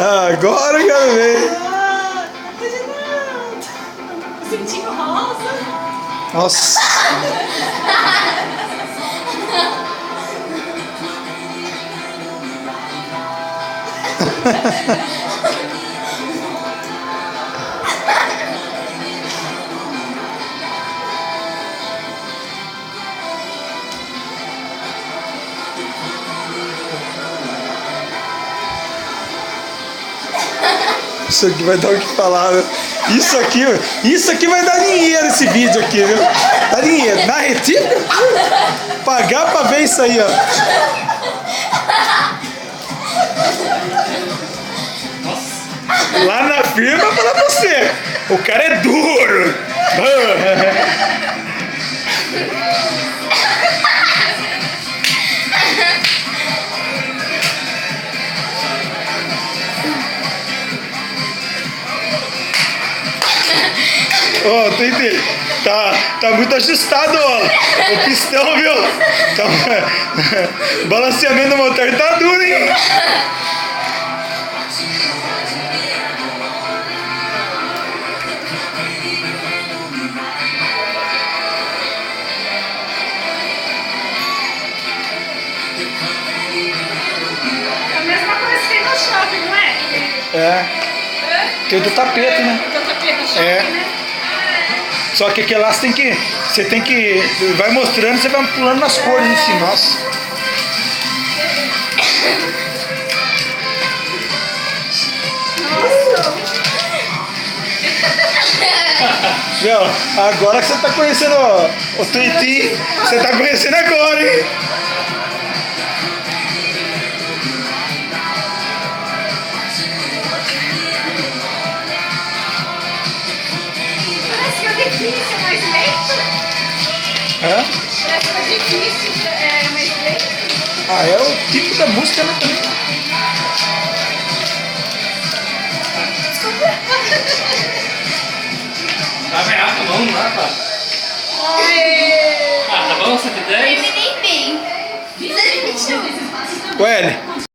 Agora eu quero ver. Não pode não. O cintinho rosa. Nossa. Isso aqui vai dar o que falar, né? Isso aqui vai dar dinheiro esse vídeo aqui, viu? Dá dinheiro. Na retífica? Pagar pra ver isso aí, ó. Lá na firma, eu vou falar pra você. O cara é duro. Ó, tá muito ajustado, ó. O pistão, viu? O balanceamento do motor tá duro, hein? É a mesma coisa que tem no shopping, não é? É. Tem o do tapete, né? Do tapete no shopping, É. né? Só que aquele lá você tem que. Vai mostrando, você vai pulando nas cores em cima. Nossa. Meu, agora que você tá conhecendo o Tweety, você tá conhecendo agora, hein? Parece que é difícil, mas lento. Hã? Parece que é difícil, mas lento. Ah, é o tipo da música, né? Vai mais rápido, vamos lá, pá. Ai. Ah, tá bom, 110? Bem, bem, bem. O L.